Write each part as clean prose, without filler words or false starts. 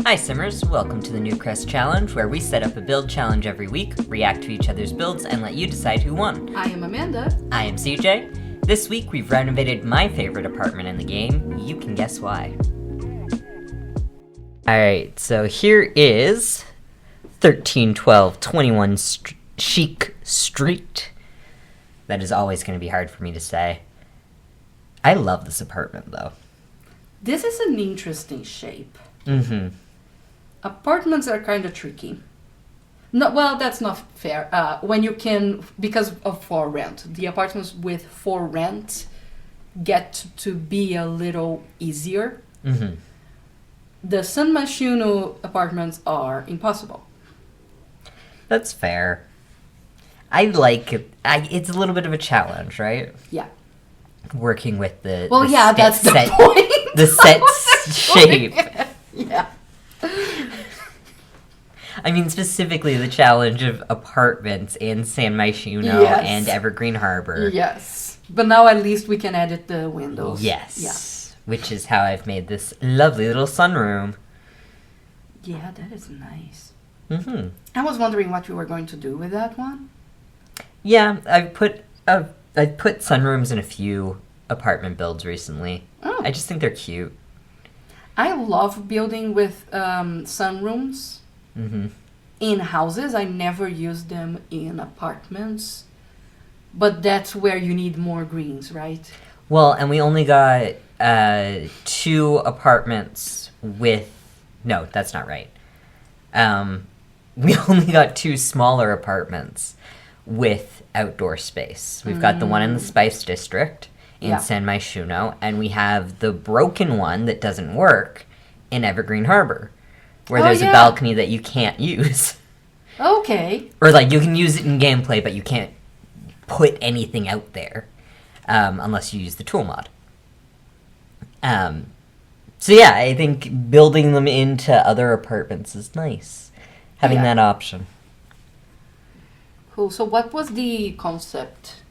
Hi Simmers, welcome to the Newcrest Challenge, where we set up a build challenge every week, react to each other's builds, and let you decide who won. I am Amanda. I am CJ. This week we've renovated my favorite apartment in the game. You can guess why. Alright, so here is 131221 CHIC Street. That is always going to be hard for me to say. I love this apartment though. This is an interesting shape. Mm-hmm. Apartments are kind of tricky. No, well, that's not fair. When you can, because of for rent, the apartments with for rent get to be a little easier. Mm-hmm. The San Myshuno apartments are impossible. That's fair. I like it. It's a little bit of a challenge, right? Yeah. Working with the Well, the yeah, that's the point. The set shape. Yeah. I mean, specifically the challenge of apartments in San Myshuno Yes. and Evergreen Harbor. Yes. But now at least we can edit the windows. Yes. Yeah. Which is how I've made this lovely little sunroom. Yeah, that is nice. Mm-hmm. I was wondering what you were going to do with that one. Yeah, I've put sunrooms in a few apartment builds recently. Oh. I just think they're cute. I love building with sunrooms Mm-hmm. in houses. I never use them in apartments. But that's where you need more greens, right? Well, and we only got 2 apartments with... No, that's not right. We only got 2 smaller apartments with outdoor space. We've got the one in the Spice District in San Myshuno, and we have the broken one that doesn't work in Evergreen Harbor, where there's a balcony that you can't use. Okay. Or, like, you can use it in gameplay, but you can't put anything out there unless you use the tool mod. So yeah, I think building them into other apartments is nice. Having that option. Cool. So what was the concept?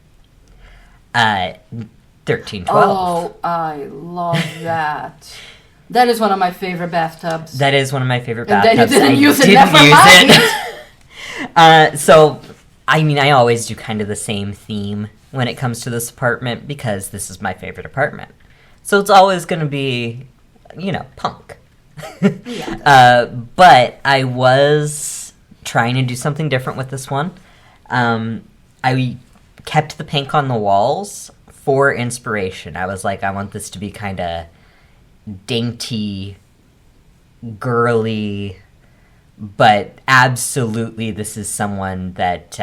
1312. Oh, I love that. That is one of my favorite bathtubs. That is one of my favorite And bathtubs. then you didn't use it, didn't never mind. it. So, I mean, I always do kind of the same theme when it comes to this apartment because this is my favorite apartment. So it's always going to be, punk. Yeah. But I was trying to do something different with this one. I kept the pink on the walls for inspiration. I was like, I want this to be kind of dainty, girly, but absolutely this is someone that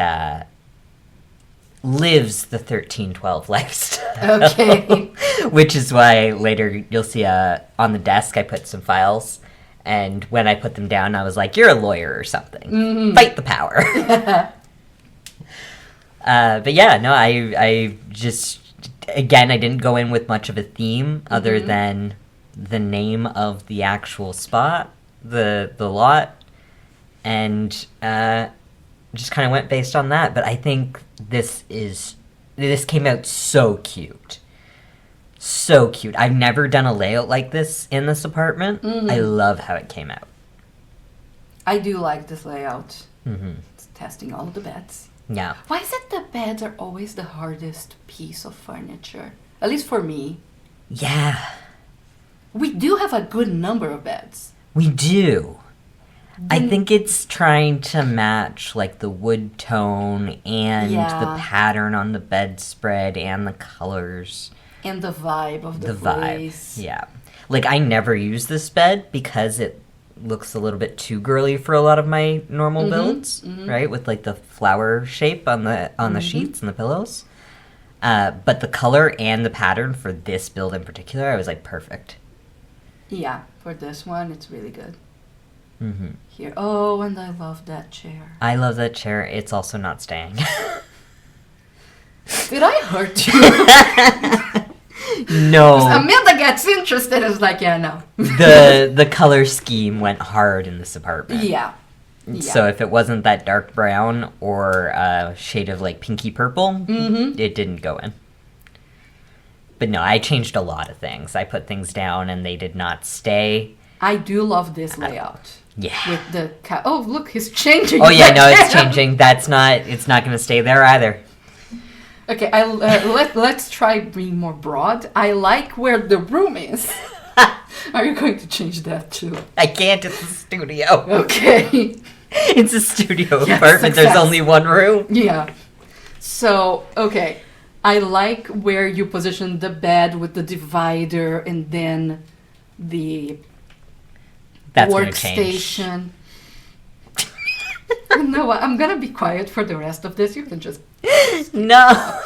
lives the 1312 lifestyle. Okay. Which is why later you'll see on the desk I put some files, and when I put them down I was like, you're a lawyer or something. Mm-hmm. Fight the power. But yeah, no, I just, again, I didn't go in with much of a theme other than the name of the actual spot, the lot, and just kind of went based on that. But I think this came out so cute. So cute. I've never done a layout like this in this apartment. Mm-hmm. I love how it came out. I do like this layout. Mm-hmm. It's testing all of the beds. Yeah. Why is it the beds are always the hardest piece of furniture? At least for me. Yeah. We do have a good number of beds. We do. I think it's trying to match, like, the wood tone and the pattern on the bedspread and the colors. And the vibe of the place. Vibe, yeah. Like, I never use this bed because it looks a little bit too girly for a lot of my normal builds, right? With, like, the flower shape on the sheets and the pillows. But the color and the pattern for this build in particular, I was like, perfect. Yeah, for this one, it's really good. Mm-hmm. Here, oh, and I love that chair. I love that chair. It's also not staying. Did I hurt you? No. Amanda gets interested. It's like, yeah, no. The color scheme went hard in this apartment. Yeah. So if it wasn't that dark brown or a shade of like pinky purple, it didn't go in. But no, I changed a lot of things. I put things down and they did not stay. I do love this layout. Yeah. With the oh, look, he's changing. Oh yeah, no, it's changing. It's not going to stay there either. Okay, let's try being more broad. I like where the room is. Are you going to change that too? I can't. It's a studio. Okay. It's a studio Yes, apartment. success. There's only one room. Yeah. So, okay. I like where you position the bed with the divider and then the That's going to change. workstation. No, I'm going to be quiet for the rest of this. You can just... No.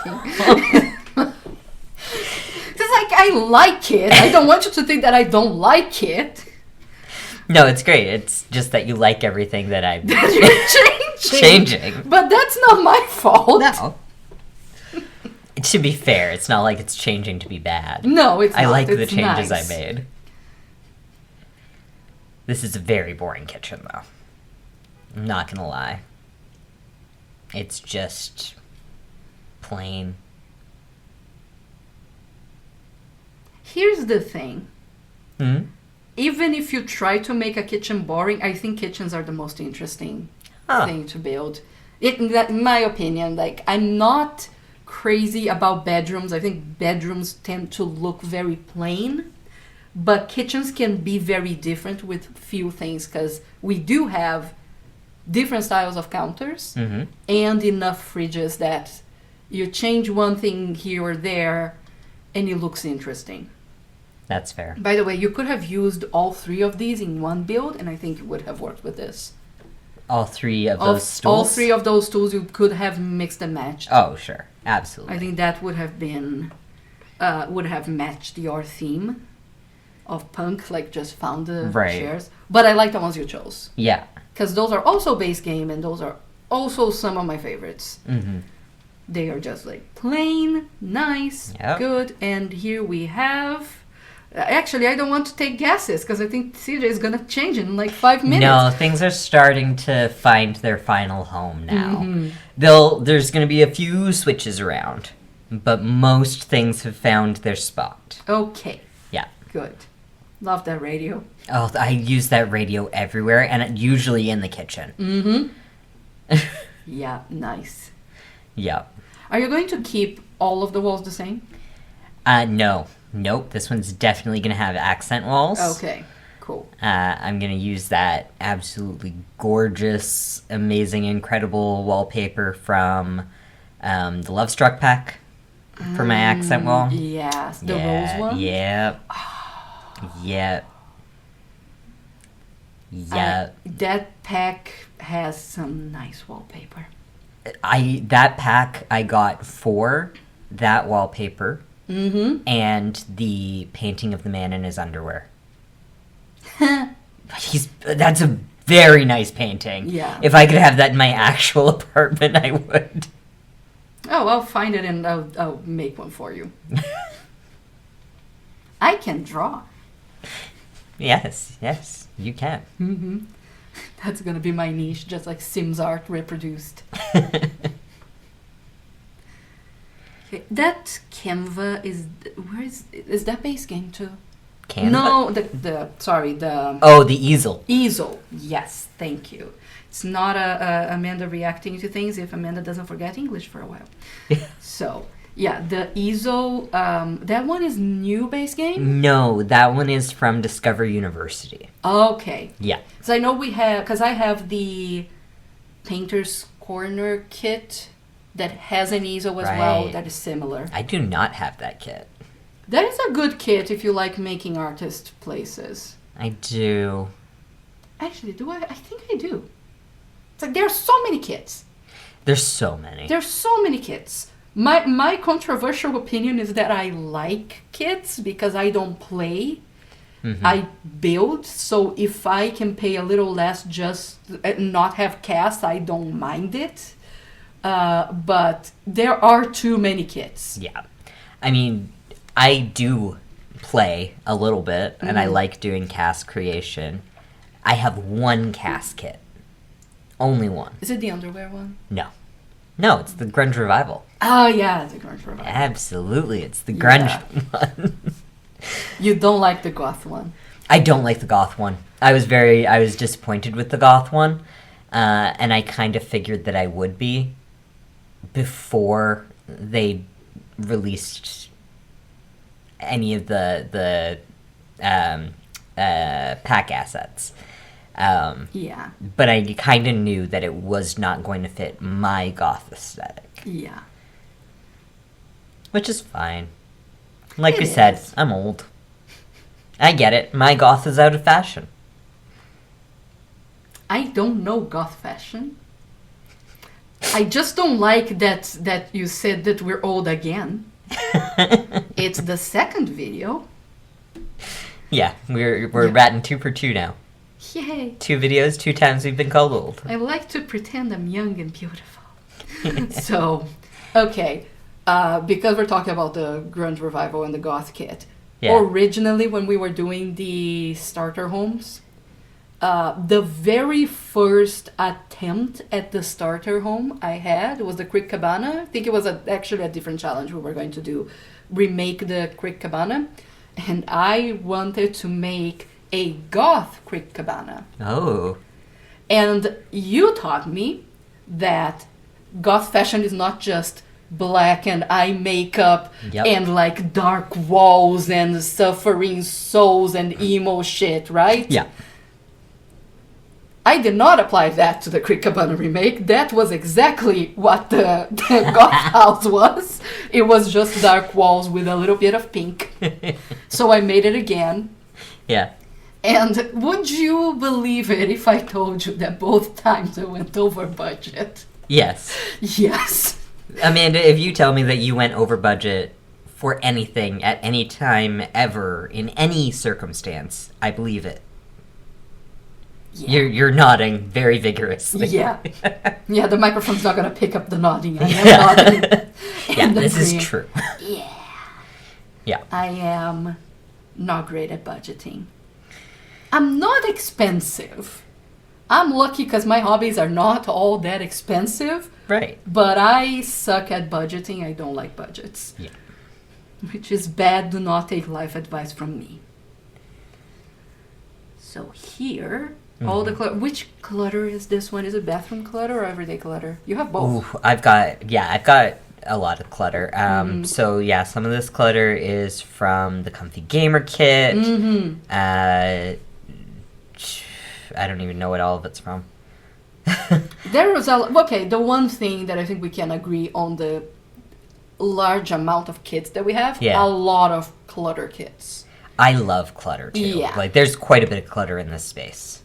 It's like, I like it. I don't want you to think that I don't like it. No, it's great. It's just that you like everything that I'm You're changing. But that's not my fault. No. To be fair, it's not like it's changing to be bad. No, it's not. I like the It's changes nice. I made. This is a very boring kitchen, though. I'm not gonna lie. It's just plain. Here's the thing. Hmm? Even if you try to make a kitchen boring, I think kitchens are the most interesting Huh. thing to build. In my opinion, like, I'm not crazy about bedrooms. I think bedrooms tend to look very plain, but kitchens can be very different with few things because we do have different styles of counters Mm-hmm. and enough fridges that you change one thing here or there and it looks interesting. That's fair. By the way, you could have used all three of these in one build, and I think it would have worked with this. All three of those stools? All three of those tools you could have mixed and matched. Oh, sure. Absolutely. I think that would have been, would have matched your theme of punk, like just found the Right. chairs. But I like the ones you chose. Yeah. Because those are also base game, and those are also some of my favorites. Mm-hmm. They are just like plain, nice, Yep. good. And here we have... Actually, I don't want to take guesses because I think CJ is going to change in like 5 minutes. No, things are starting to find their final home now. Mhm. There's going to be a few switches around, but most things have found their spot. Okay. Yeah. Good. Love that radio. Oh, I use that radio everywhere, and usually in the kitchen. Mm-hmm. Yeah, nice. Yep. Are you going to keep all of the walls the same? No. Nope. This one's definitely going to have accent walls. Okay, cool. I'm going to use that absolutely gorgeous, amazing, incredible wallpaper from the Love Struck pack for my accent wall. Yes, the Yeah, rose one? Yep. Yep. Yep. That pack has some nice wallpaper. That pack I got for that wallpaper Mm-hmm. and the painting of the man in his underwear. That's a very nice painting. Yeah. If I could have that in my actual apartment, I would. Oh, I'll find it and I'll make one for you. I can draw. Yes, you can. Mm-hmm. That's gonna be my niche, just like Sims art reproduced. Okay, that Canva is that base game too? Canva? No, the Oh, the easel. easel. Yes, thank you. It's not Amanda reacting to things if Amanda doesn't forget English for a while. So yeah, the easel. That one is new base game. No, that one is from Discover University. Okay. Yeah. So I know we have, because I have the Painter's Corner kit that has an easel as well Right. that is similar. I do not have that kit. That is a good kit if you like making artist places. I do. Actually, do I? I think I do. It's like there are so many kits. There's so many. There's so many kits. My controversial opinion is that I like kits because I don't play. Mhm. I build, so if I can pay a little less just not have cast, I don't mind it. But there are too many kits. Yeah. I mean, I do play a little bit, and I like doing cast creation. I have one cast kit. Only one. Is it the underwear one? No. No, it's the Grunge Revival. Oh yeah, it's a grunge revival. Absolutely, it's the grunge Yeah. one. You don't like the goth one. I don't like the goth one. I was disappointed with the goth one, and I kind of figured that I would be before they released any of the pack assets. Yeah. But I kind of knew that it was not going to fit my goth aesthetic. Yeah. Which is fine. Like It we said, is. I'm old. I get it. My goth is out of fashion. I don't know goth fashion. I just don't like that you said that we're old again. It's the second video. Yeah, we're Yeah. ratting 2 for 2 now. Yay. 2 videos, 2 times we've been called old. I like to pretend I'm young and beautiful. So, okay. Because we're talking about the grunge revival and the goth kit. Yeah. Originally, when we were doing the starter homes, the very first attempt at the starter home I had was the Crick Cabana. I think it was actually a different challenge we were going to do. Remake the Crick Cabana. And I wanted to make a goth Crick Cabana. Oh. And you taught me that goth fashion is not just black and eye makeup Yep. and like dark walls and suffering souls and emo shit, right? Yeah. I did not apply that to the Crick Cabana remake. That was exactly what the goth house was. It was just dark walls with a little bit of pink. So I made it again. Yeah. And would you believe it if I told you that both times I went over budget? Yes. Yes. Amanda, if you tell me that you went over budget for anything at any time ever in any circumstance, I believe it. Yeah. You're nodding very vigorously. Yeah. Yeah, the microphone's not going to pick up the nodding. I am Yeah. nodding. Yeah, And this is agreeing. true. Yeah. Yeah. I am not great at budgeting. I'm not expensive. I'm lucky because my hobbies are not all that expensive, Right. but I suck at budgeting. I don't like budgets. Yeah. Which is bad. Do not take life advice from me. So here, all the clutter. Which clutter is this one? Is it bathroom clutter or everyday clutter? You have both. Ooh, I've got a lot of clutter. So yeah, some of this clutter is from the Comfy Gamer kit. Mm-hmm. I don't even know what all of it's from. There was okay. The one thing that I think we can agree on the large amount of kits that we have. Yeah. A lot of clutter kits. I love clutter too. Yeah. Like there's quite a bit of clutter in this space.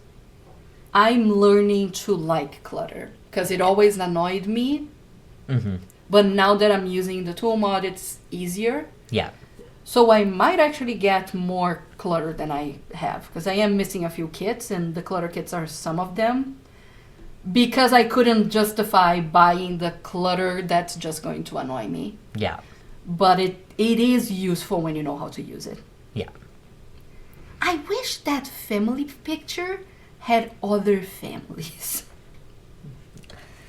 I'm learning to like clutter because it always annoyed me. Mm-hmm. But now that I'm using the tool mod, it's easier. Yeah. So I might actually get more clutter than I have because I am missing a few kits and the clutter kits are some of them. Because I couldn't justify buying the clutter that's just going to annoy me. Yeah. But it is useful when you know how to use it. Yeah. I wish that family picture had other families.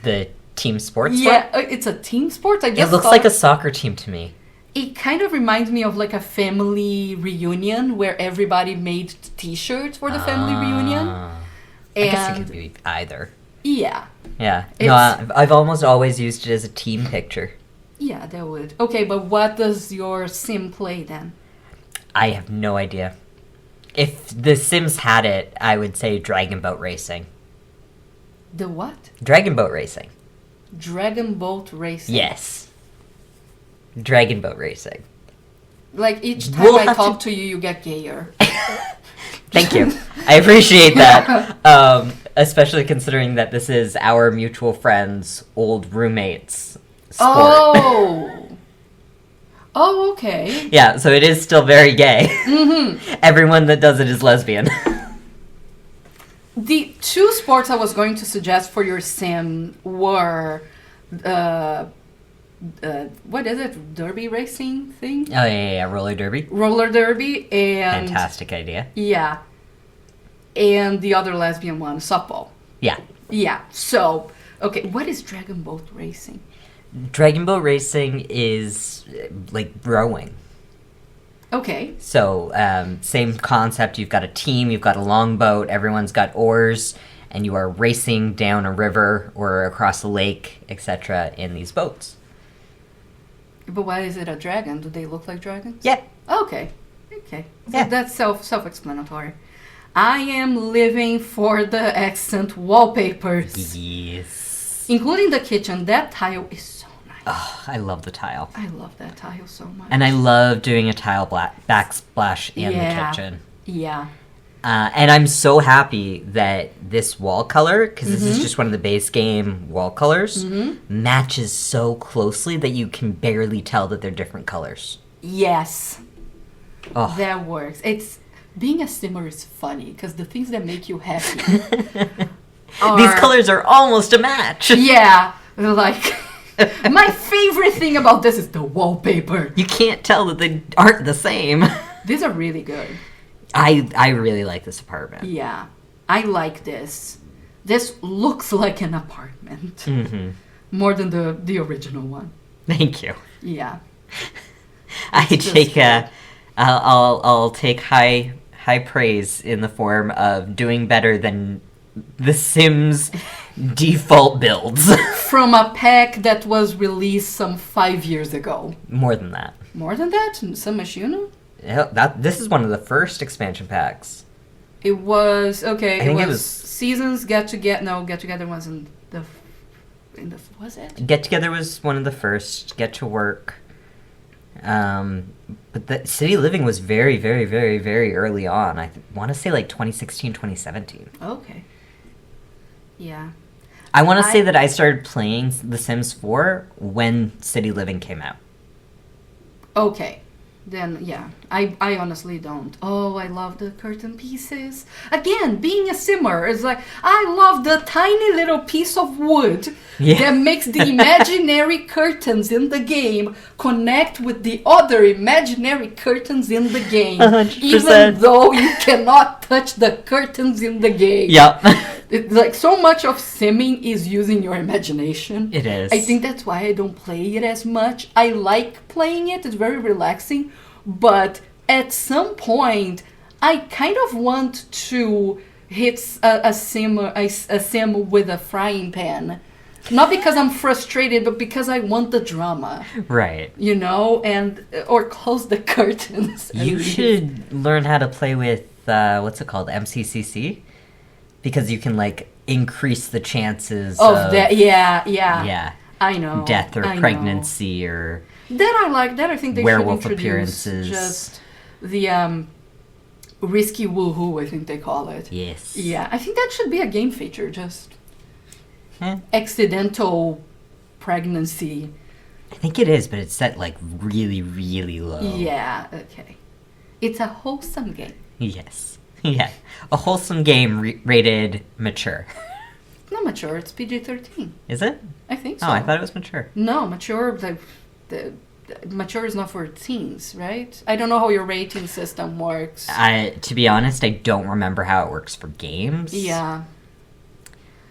The team sports Yeah, one? it's a team sport. I It just looks thought- like a soccer team to me. It kind of reminds me of like a family reunion where everybody made t-shirts for the family reunion. I guess it And could be either. yeah. Yeah. No, It's- I've almost always used it as a team picture. Yeah, that would. Okay, but what does your sim play then? I have no idea. If The Sims had it, I would say Dragon Boat Racing. The what? Dragon Boat Racing. Dragon Boat Racing. Yes. Dragon Boat Racing. Like each time We'll I have talk to you, you get gayer. Thank you. I appreciate that. Especially considering that this is our mutual friend's old roommate's sport. Oh. Oh, okay. Yeah, so it is still very gay. Mm-hmm. Everyone that does it is lesbian. The two sports I was going to suggest for your sim were, what is it? Derby racing thing? Oh, yeah, roller derby. Roller derby and Fantastic idea. yeah, and the other lesbian one, softball. Yeah. Yeah. So, okay, what is Dragon Boat Racing? Dragon Boat Racing is like rowing. Okay. So, same concept. You've got a team, you've got a longboat, everyone's got oars, and you are racing down a river or across a lake, etc., in these boats. But why is it a dragon? Do they look like dragons? Yeah. Okay. Okay. Yeah. So that's self-explanatory. I am living for the accent wallpapers. Yes. Including the kitchen. That tile is so nice. Oh, I love the tile. I love that tile so much. And I love doing a tile backsplash in the kitchen. Yeah. And I'm so happy that this wall color, because this is just one of the base game wall colors, matches so closely that you can barely tell that they're different colors. Yes. Oh. That works. It's being a simmer is funny because the things that make you happy These colors are almost a match. Yeah. Like, my favorite thing about this is the wallpaper. You can't tell that they aren't the same. These are really good. I really like this apartment. Yeah. I like this. This looks like an apartment. Mm-hmm. More than the original one. Thank you. Yeah. I'll take high praise in the form of doing better than The Sims default builds. From a pack that was released some 5 years ago. More than that. More than that? Some Machino? Yeah, this is one of the first expansion packs. It was okay. I think it was Seasons Get Together. No, Get Together was in the was it? Get Together was one of the first. Get to Work. But the City Living was very, very, very, very early on. I want to say like 2016, 2017. Okay. Yeah. I want to say that I started playing The Sims 4 when City Living came out. Okay. Then, yeah. I honestly don't. Oh, I love the curtain pieces. Again, being a simmer is like, I love the tiny little piece of wood that makes the imaginary curtains in the game connect with the other imaginary curtains in the game. 100%. Even though you cannot touch the curtains in the game. Yep. It's like so much of simming is using your imagination. It is. I think that's why I don't play it as much. I like playing it. It's very relaxing. But at some point, I kind of want to hit a sim with a frying pan. Not because I'm frustrated, but because I want the drama. Right. You know? Or close the curtains. You should learn how to play with, what's it called, MCCC? Because you can, like, increase the chances of that. Yeah. Yeah. I know. Death or pregnancy or that I like. That I think they werewolf should introduce appearances. Just the risky woohoo, I think they call it. Yes. Yeah, I think that should be a game feature. Just accidental pregnancy. I think it is, but it's set like really, really low. Yeah. Okay. It's a wholesome game. Yes. Yeah. A wholesome game rated mature. Not mature. It's PG-13. Is it? I think so. Oh, I thought it was mature. No, mature. The mature is not for teens, right? I don't know how your rating system works. To be honest, I don't remember how it works for games. Yeah.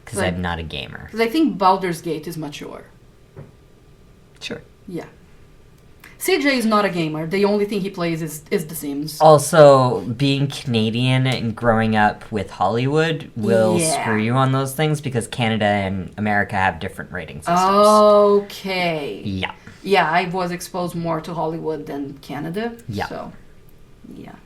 Because I'm not a gamer. Because I think Baldur's Gate is mature. Sure. Yeah. CJ is not a gamer. The only thing he plays is The Sims. Also, being Canadian and growing up with Hollywood will screw you on those things because Canada and America have different rating systems. Okay. Yeah. Yeah, I was exposed more to Hollywood than Canada. Yeah. So, yeah.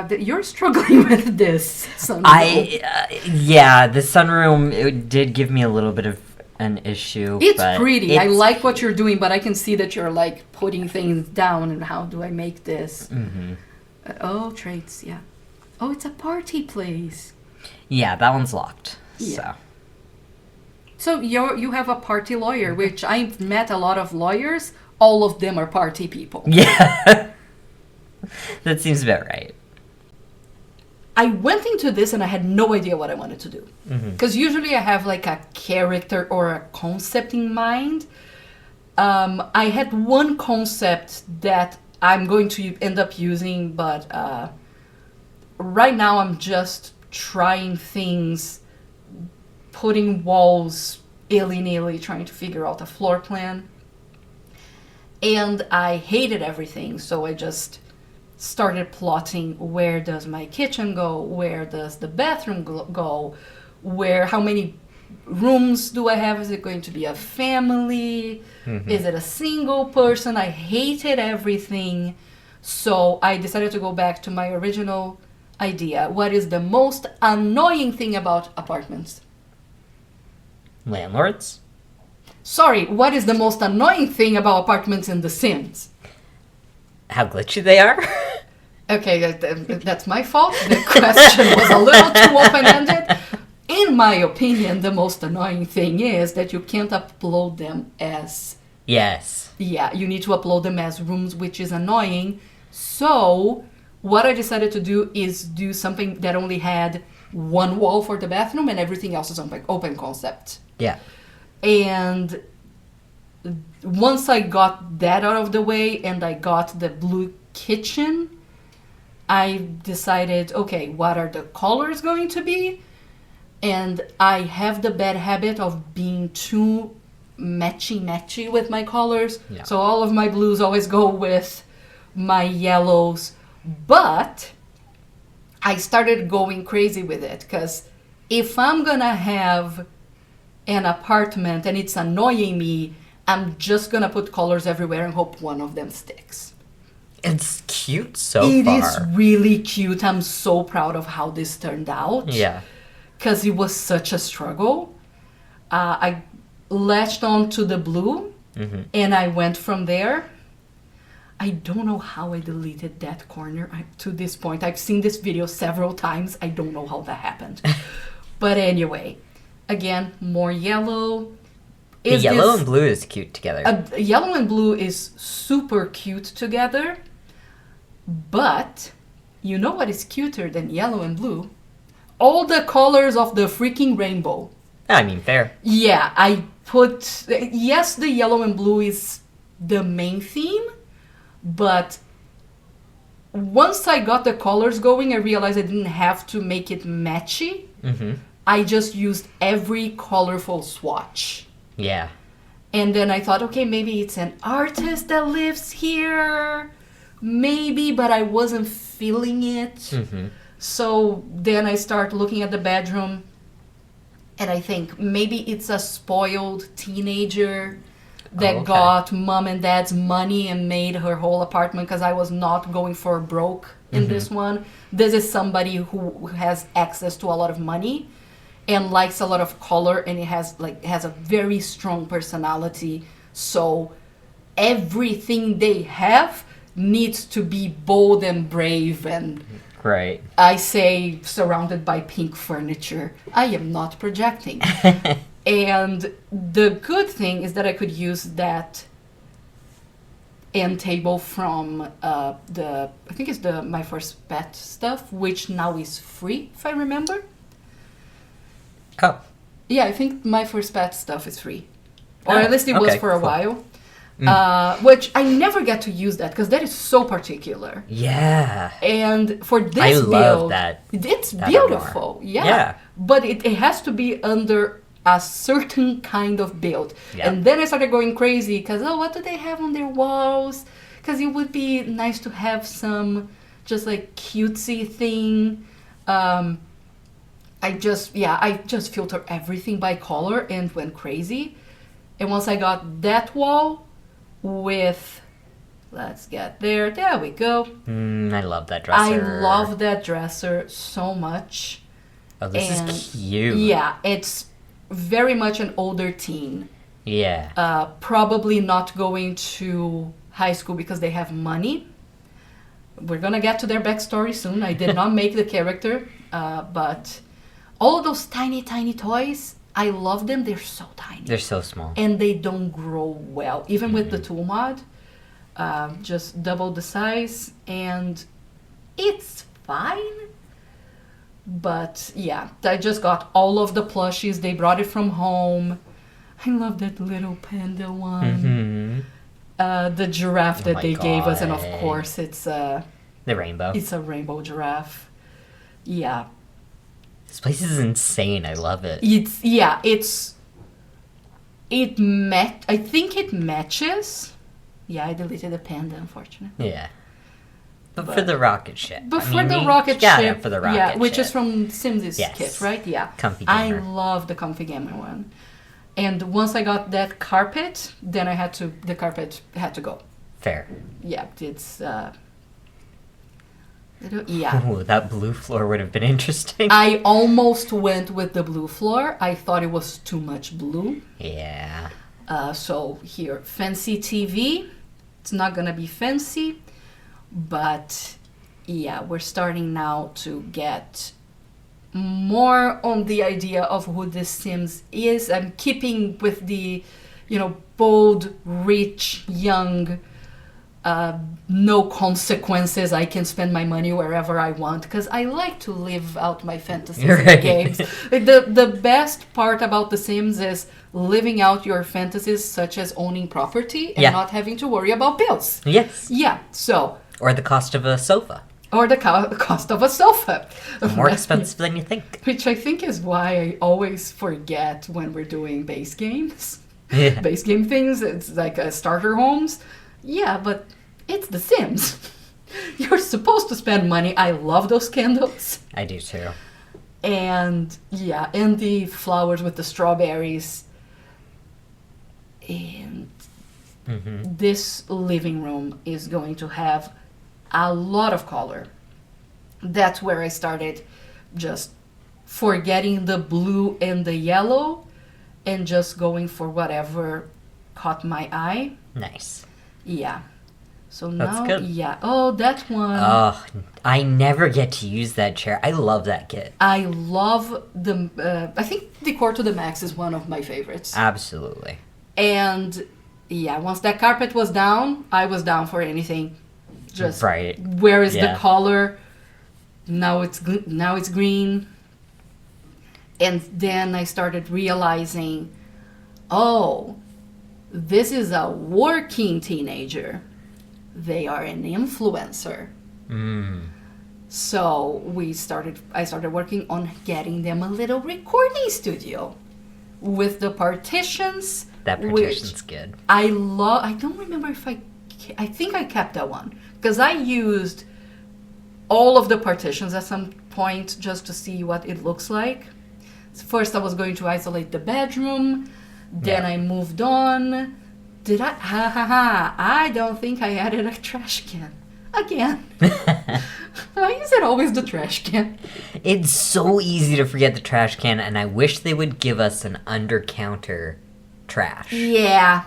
You're struggling with this. Yeah, the sunroom, it did give me a little bit of an issue. It's pretty. I like what you're doing, but I can see that you're like putting things down and how do I make this? Mm-hmm. Traits, yeah. Oh, it's a party place. Yeah, that one's locked. Yeah. So you have a party lawyer, which I've met a lot of lawyers. All of them are party people. Yeah. That seems about right. I went into this and I had no idea what I wanted to do. Because usually I have like a character or a concept in mind. I had one concept that I'm going to end up using, but right now I'm just trying things, putting walls illy-nilly, trying to figure out a floor plan. And I hated everything, so I just started plotting, where does my kitchen go? Where does the bathroom go? How many rooms do I have? Is it going to be a family? Is it a single person? I hated everything. So I decided to go back to my original idea. What is the most annoying thing about apartments? Landlords? Sorry, what is the most annoying thing about apartments in The Sims? How glitchy they are? Okay, that's my fault. The question was a little too open-ended. In my opinion, the most annoying thing is that you can't upload them as... Yes. Yeah, you need to upload them as rooms, which is annoying. So, what I decided to do is do something that only had one wall for the bathroom and everything else is open concept. Yeah. And once I got that out of the way and I got the blue kitchen, I decided, okay, what are the colors going to be? And I have the bad habit of being too matchy with my colors. Yeah. So all of my blues always go with my yellows. But I started going crazy with it, because if I'm gonna have an apartment and it's annoying me, I'm just gonna put colors everywhere and hope one of them sticks. It's cute so far. It is really cute. I'm so proud of how this turned out. Yeah. Because it was such a struggle. I latched on to the blue and I went from there. I don't know how I deleted that corner to this point. I've seen this video several times. I don't know how that happened. But anyway, again, more yellow. Yellow and blue is cute together. Yellow and blue is super cute together. But you know what is cuter than yellow and blue? All the colors of the freaking rainbow. I mean, fair. Yeah, I put... Yes, the yellow and blue is the main theme, but once I got the colors going, I realized I didn't have to make it matchy. I just used every colorful swatch. Yeah. And then I thought, okay, maybe it's an artist that lives here. Maybe, but I wasn't feeling it. So then I start looking at the bedroom, and I think maybe it's a spoiled teenager that got mom and dad's money and made her whole apartment, because I was not going for broke in this one. This is somebody who has access to a lot of money and likes a lot of color, and it has a very strong personality. So everything they have needs to be bold and brave, and right. I say surrounded by pink furniture. I am not projecting. And the good thing is that I could use that end table from I think it's the My First Pet stuff, which now is free, if I remember. Oh. Yeah, I think My First Pet stuff is free. Or at least it was for a while. Which I never get to use that, because that is so particular. Yeah. And for this I build, love that. It's beautiful. Yeah. But it has to be under a certain kind of build. Yep. And then I started going crazy, because, what do they have on their walls? Because it would be nice to have some just like cutesy thing. I just filter everything by color and went crazy. And once I got that wall with, let's get there we go. I love that dresser. I love that dresser so much. Oh, this is cute. Yeah, it's very much an older teen. Yeah. Probably not going to high school because they have money. We're gonna get to their backstory soon. I did not make the character, but all of those tiny toys, I love them. They're so tiny. They're so small. And they don't grow well. Even with the tool mod, just double the size, and it's fine. But yeah, I just got all of the plushies. They brought it from home. I love that little panda one. The giraffe that they gave us, and of course it's the rainbow. It's a rainbow giraffe. Yeah. This place is insane. I love it. I think it matches Yeah, I deleted the panda, unfortunately. Yeah. But for the rocket ship. But for the rocket ship, for the rocket yeah, which ship. is from Sims' kit, right? Yeah. Comfy I gamer. love the Comfy Gamer one. And once I got that carpet, then the carpet had to go. Fair. Yeah, it's, yeah. Ooh, that blue floor would have been interesting. I almost went with the blue floor. I thought it was too much blue. Yeah. So here, fancy TV. It's not gonna be fancy, but yeah, we're starting now to get more on the idea of who this Sims is. I'm keeping with the, bold, rich, young, no consequences. I can spend my money wherever I want because I like to live out my fantasies in games. Like the best part about The Sims is living out your fantasies, such as owning property and not having to worry about bills. Yes. Yeah. So. Or the cost of a sofa. Or the cost of a sofa. More expensive than you think. Which I think is why I always forget when we're doing base games. Yeah. Base game things. It's like starter homes. Yeah, but it's The Sims. You're supposed to spend money. I love those candles. I do too. And yeah, and the flowers with the strawberries. And this living room is going to have a lot of color. That's where I started just forgetting the blue and the yellow and just going for whatever caught my eye. Nice. Yeah. So That's now, good. yeah. Oh, that one. Oh, I never get to use that chair. I love that kit. I love the. I think Decor to the Max is one of my favorites. Absolutely. And yeah, once that carpet was down, I was down for anything. Just right. Where is the color? Now it's green. And then I started realizing, oh, this is a working teenager. They are an influencer. So I started working on getting them a little recording studio with the partitions. That partition's good. I don't remember if I think I kept that one because I used all of the partitions at some point just to see what it looks like. First I was going to isolate the bedroom, then I moved on. Did I? I don't think I added a trash can. Again. Why is it always the trash can? It's so easy to forget the trash can, and I wish they would give us an under-counter trash. Yeah.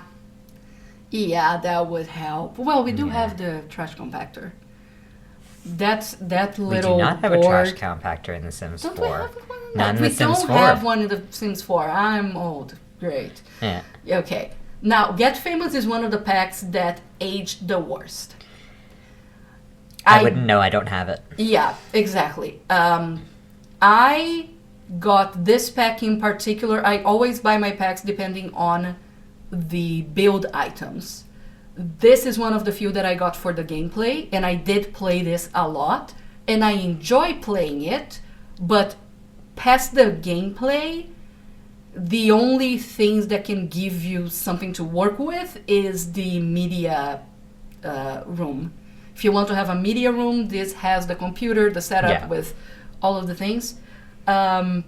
Yeah, that would help. Well, we do have the trash compactor. That little We do not have board. a trash compactor in The Sims 4. Don't we have one? Not in The Sims 4. We don't have one in The Sims 4. I'm old. Great. Yeah. Okay. Now, Get Famous is one of the packs that aged the worst. I wouldn't know. I don't have it. Yeah, exactly. I got this pack in particular. I always buy my packs depending on the build items. This is one of the few that I got for the gameplay, and I did play this a lot, and I enjoy playing it, but past the gameplay, the only things that can give you something to work with is the media room. If you want to have a media room, this has the computer, the setup with all of the things. And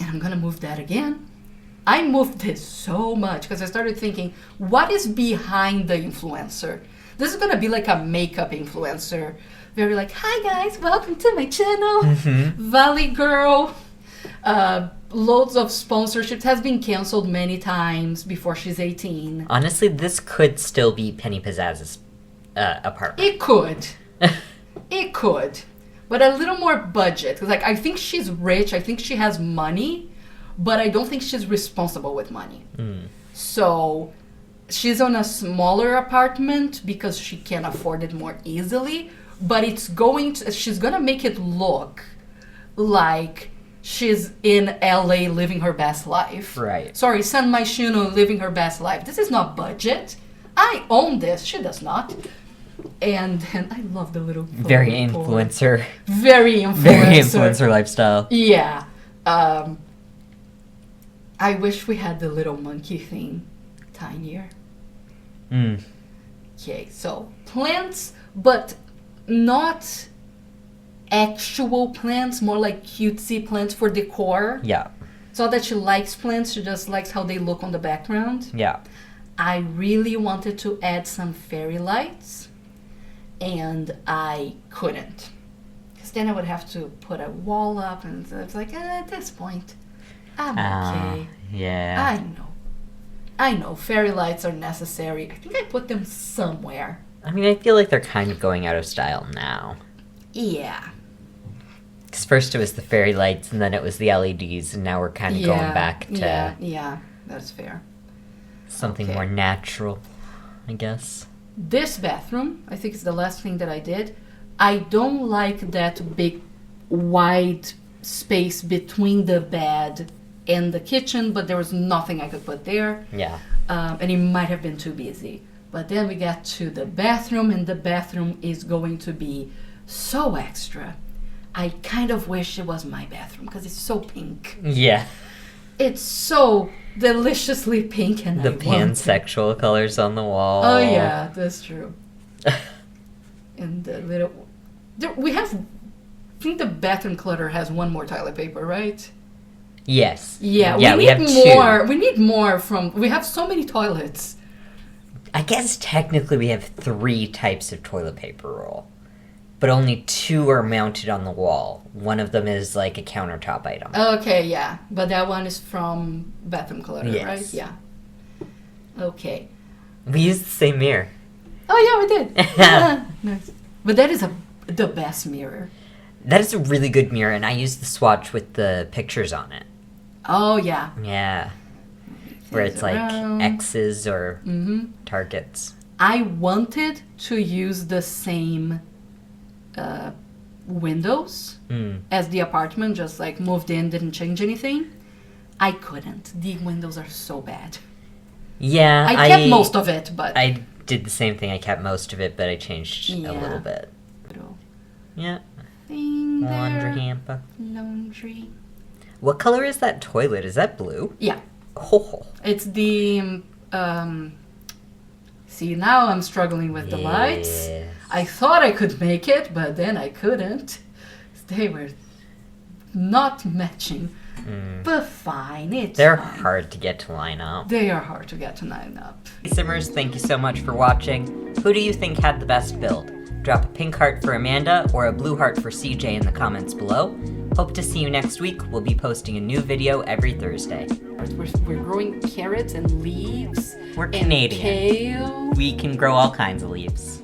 I'm gonna move that again. I moved this so much because I started thinking, what is behind the influencer? This is gonna be like a makeup influencer. Very like, hi guys, welcome to my channel. Valley Girl. Loads of sponsorships, has been canceled many times before she's 18. Honestly, this could still be Penny Pizzazz's apartment. It could. It could. But a little more budget. Like, I think she's rich. I think she has money. But I don't think she's responsible with money. So she's on a smaller apartment because she can afford it more easily. But she's gonna make it look like she's in LA living her best life. Right. Sorry, San Myshuno living her best life. This is not budget. I own this. She does not. And I love the little... Very influencer. Very influencer. Very influencer lifestyle. Yeah. I wish we had the little monkey thing tinier. Okay, so plants, but not actual plants, more like cutesy plants for decor. Yeah. It's not that she likes plants, she just likes how they look on the background. Yeah. I really wanted to add some fairy lights, and I couldn't. Because then I would have to put a wall up, and it's like, at this point, I'm okay. Yeah. I know, fairy lights are necessary. I think I put them somewhere. I mean, I feel like they're kind of going out of style now. Yeah. Because first it was the fairy lights, and then it was the LEDs, and now we're kind of going back to Yeah, that's fair. something Okay. more natural, I guess. This bathroom, I think it's the last thing that I did. I don't like that big, wide space between the bed and the kitchen, but there was nothing I could put there. Yeah. And it might have been too busy. But then we got to the bathroom, and the bathroom is going to be so extra. I kind of wish it was my bathroom because it's so pink. Yeah. It's so deliciously pink, and The I want it. pansexual colors on the wall. Oh yeah, that's true. And the little, we have. I think the bathroom clutter has one more toilet paper, right? Yes. Yeah, we we have need more. two. We need more from. We have so many toilets. I guess technically we have 3 types of toilet paper roll, but only 2 are mounted on the wall. One of them is like a countertop item. Okay, yeah, but that one is from bathroom clutter, Yes. right? Yeah. Okay. We use the same mirror. Oh yeah, we did. Yeah, nice. But that is the best mirror. That is a really good mirror, and I use the swatch with the pictures on it. Oh yeah. Yeah. Where it's like around. X's or Mm-hmm. targets. I wanted to use the same windows Mm. as the apartment, just like moved in, didn't change anything. I couldn't. The windows are so bad. Yeah, I kept most of it, but I did the same thing. I kept most of it, but I changed a Yeah. little bit. Yeah. thing Laundry there. hamper. Laundry. What color is that toilet? Is that blue? Yeah, Oh. it's the. See, now I'm struggling with the lights. Yes. I thought I could make it, but then I couldn't. They were not matching. Mm. But fine, it's They're fine. hard to get to line up. They are hard to get to line up. Hey Simmers, thank you so much for watching. Who do you think had the best build? Drop a pink heart for Amanda or a blue heart for CJ in the comments below. Hope to see you next week. We'll be posting a new video every Thursday. We're growing carrots and leaves. We're and Canadian. kale. We can grow all kinds of leaves.